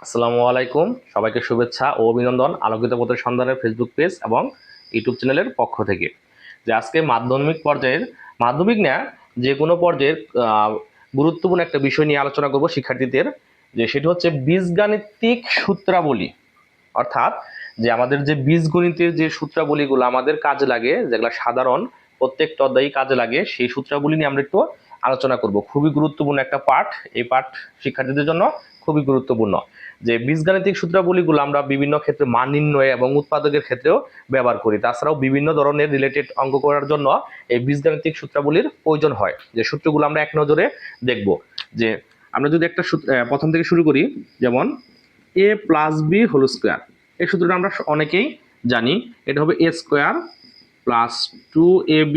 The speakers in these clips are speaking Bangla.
আসসালামু আলাইকুম, সবাইকে শুভেচ্ছা ও অভিনন্দন আলোকিত পথের সন্ধানের ফেসবুক পেজ এবং ইউটিউব চ্যানেলের পক্ষ থেকে। যে আজকে মাধ্যমিক না যে কোনো পর্যায়ের গুরুত্বপূর্ণ একটা বিষয় নিয়ে আলোচনা করব শিক্ষার্থীদের, যে সেটি হচ্ছে বীজগাণিতিক সূত্রাবলী। অর্থাৎ যে আমাদের যে বীজগণিতের যে সূত্রাবলীগুলো আমাদের কাজে লাগে, যেগুলো সাধারণ প্রত্যেকটা অধ্যায়ে কাজে লাগে, সেই সূত্রাবলী নিয়ে আমরা একটু আলোচনা করব। খুবই গুরুত্বপূর্ণ একটা পাঠ, এই পাঠ শিক্ষার্থীদের জন্য খুবই গুরুত্বপূর্ণ। যে বীজগাণিতিক সূত্রাবলীগুলো আমরা বিভিন্ন ক্ষেত্রে মান নির্ণয় এবং উৎপাদকের ক্ষেত্রেও ব্যবহার করি। তাছাড়াও বিভিন্ন ধরনের রিলেটেড অঙ্ক করার জন্য এই বীজগাণিতিক সূত্রাবলীর প্রয়োজন হয়। যে সূত্রগুলো আমরা এক নজরে দেখব। যে আমরা যদি একটা প্রথম থেকে শুরু করি, যেমন a plus b whole square, এই সূত্রটা আমরা অনেকেই জানি। এটা হবে a square plus 2ab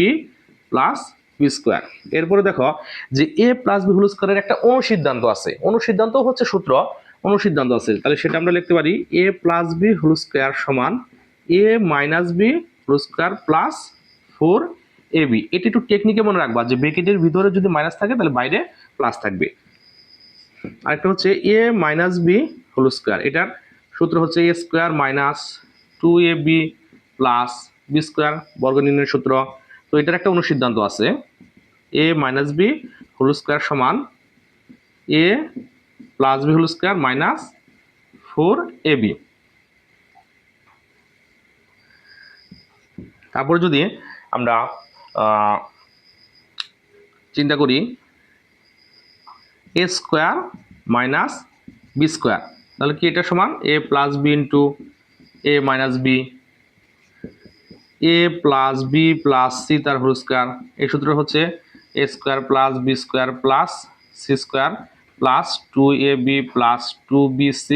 plus b square. এরপরে দেখো যে এ প্লাস বি হোল স্কোয়ারের একটা অনুসিদ্ধান্ত আছে, অনুসিদ্ধান্ত হচ্ছে সূত্র, অনুসিদ্ধান্ত আছে। তাহলে সেটা আমরা লিখতে পারি a plus b whole square সমান a minus b whole square plus 4ab। এটি একটু টেকনিকে মনে রাখবা যে ব্র্যাকেটের ভিতরে যদি মাইনাস থাকে তাহলে বাইরে প্লাস থাকবে। আরেকটা হচ্ছে a minus b whole square, এটার সূত্র হচ্ছে a square minus 2ab plus b square, বর্গ নির্ণয়ের সূত্র। তো এটার একটা অনুসিদ্ধান্ত আছে, a minus b whole square সমান a plus b whole square minus 4ab। তারপরে যদি আমরা চিন্তা করি a square minus b square, তাহলে কি এটা সমান a plus B into a minus b, a plus b plus c তার হোল স্কোয়ার। এই সূত্র হচ্ছে a square plus b square plus c square plus 2ab plus 2bc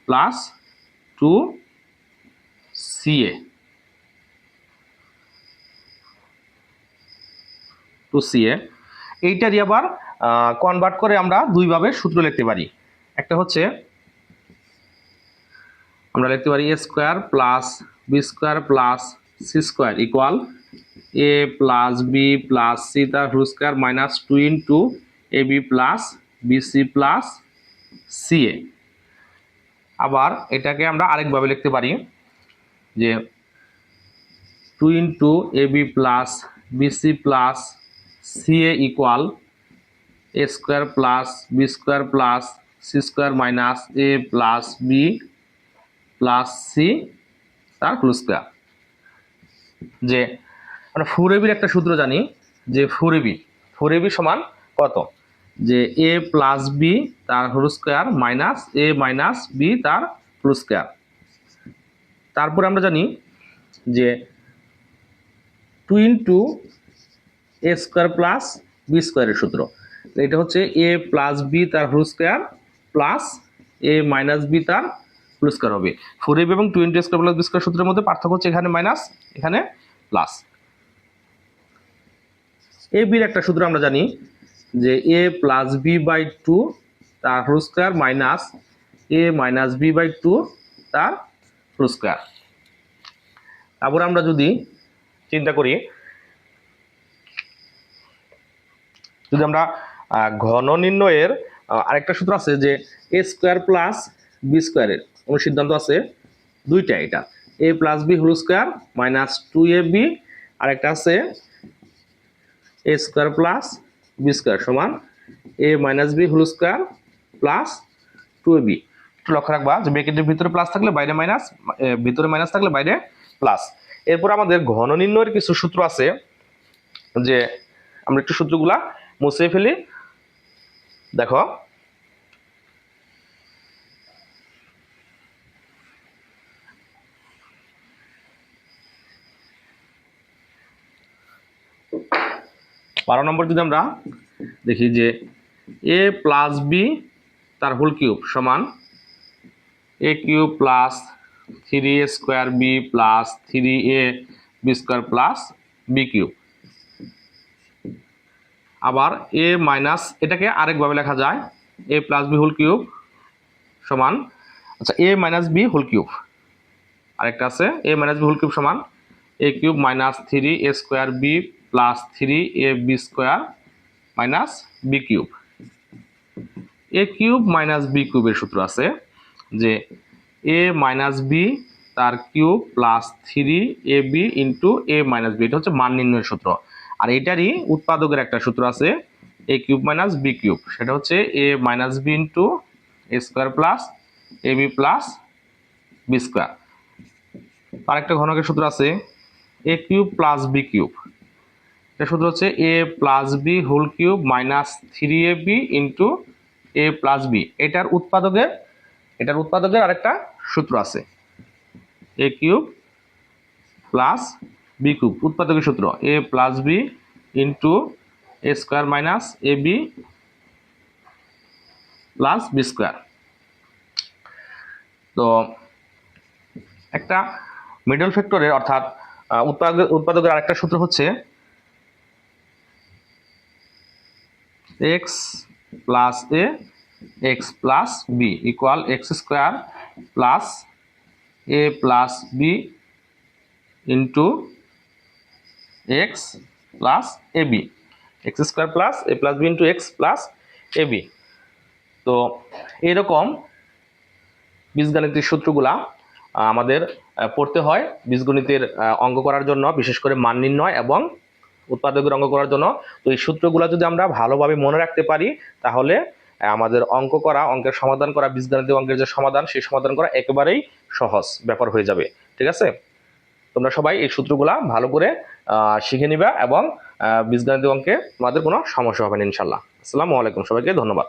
plus 2ca 2ca। এইটারই আবার কনভার্ট করে আমরা দুইভাবে সূত্র লিখতে পারি। একটা হচ্ছে আমরা লিখতে পারি a square plus b square plus c square equal a plus b plus c তার whole square minus 2 into a b plus b c plus c a. আবার এটাকে আমরা আরেকভাবে লিখতে পারি যে 2 into a b plus b c plus c a equal a square plus b square plus c square minus a plus b plus c তার হোল স্কোয়ার। যে আমরা 4ab একটা সূত্র জানি, যে 4ab সমান কত, যে এ প্লাস বি তার whole square minus A minus B তার হোল স্কোয়ার। তারপর আমরা জানি যে 2 ইন্টু এ স্কোয়ার প্লাস বি স্কোয়ারের সূত্র, এটা হচ্ছে এ প্লাস বি তার হোল স্কোয়ার প্লাস এ মাইনাস বি তার হোল স্কোয়ার হবে। 4ab এবং 2 ইন্টু এ স্কোয়ার প্লাস বি স্কোয়ার সূত্রের মধ্যে পার্থক্য হচ্ছে এখানে মাইনাস এখানে প্লাস। এ বির একটা সূত্র আমরা জানি, যে এ প্লাস বি বাই 2 তার whole square minus A minus B by 2 তার হোল স্কোয়ার। তারপর আমরা যদি চিন্তা করি, যদি আমরা ঘন নির্ণয়ের আরেকটা সূত্র আছে, যে এ স্কোয়ার প্লাস বি স্কোয়ারের অনুসিদ্ধান্ত আছে দুইটা, এটা a plus b whole square minus 2ab, আরেকটা আছে a square plus b square সমান a minus b whole square plus 2ab। একটু লক্ষ্য রাখবা যে ব্র্যাকেটের ভিতরে প্লাস থাকলে বাইরে মাইনাস, ভিতরে মাইনাস থাকলে বাইরে প্লাস। এরপর আমাদের ঘন নির্ণয়ের কিছু সূত্র আছে, যে আমরা একটু সূত্রগুলা মুছে ফেলি। দেখো বারো নম্বর যদি আমরা দেখি, যে এ প্লাস বি তার হোল কিউব সমান a cube plus 3a square b plus 3a b square plus b cube. আবার এ মাইনাস, এটাকে আরেকভাবে লেখা যায় a plus b whole cube সমান, আচ্ছা a minus b whole cube, আরেকটা আছে a minus b whole cube সমান a cube minus 3a square b plus 3ab square minus b cube. A cube minus b কিউবের সূত্র আছে। যে a মাইনাস বি তার cube plus 3ab into a minus B, এটা হচ্ছে মান নির্ণয়ের সূত্র। আর এটারই উৎপাদকের একটা সূত্র আছে a cube minus b cube, সেটা হচ্ছে a মাইনাস বি into a square plus ab plus b square. আরেকটা ঘনকের সূত্র আছে a cube plus b cube, এটা সূত্র হচ্ছে a plus b whole cube minus 3ab into a plus b. এটার উৎপাদকের আরেকটা সূত্র আছে a cube plus b cube, উৎপাদকের সূত্র a plus B into a square minus ab plus b square. তো একটা মিডল ফ্যাক্টরের অর্থাৎ উৎপাদকের আরেকটা সূত্র হচ্ছে x plus a x plus B equal X square plus a plus B into X plus A B, X square plus a plus B into X plus A B. তো এরকম বীজগাণিতিক সূত্রগুলা আমাদের পড়তে হয় বীজগণিতের অঙ্ক করার জন্য, বিশেষ করে মান নির্ণয় এবং উৎপাদকের অঙ্ক করার জন্য। তো এই সূত্রগুলো যদি আমরা ভালোভাবে মনে রাখতে পারি তাহলে আমাদের অঙ্কের সমাধান করা, বীজগাণিতিক অঙ্কের যে সমাধান, সেই সমাধান করা একেবারেই সহজ ব্যাপার হয়ে যাবে। ঠিক আছে, তোমরা সবাই এই সূত্রগুলা ভালো করে শিখে নিবা এবং বীজগাণিতিক অঙ্কে তোমাদের কোনো সমস্যা হবে না ইনশাল্লাহ। আসসালামু আলাইকুম, সবাইকে ধন্যবাদ।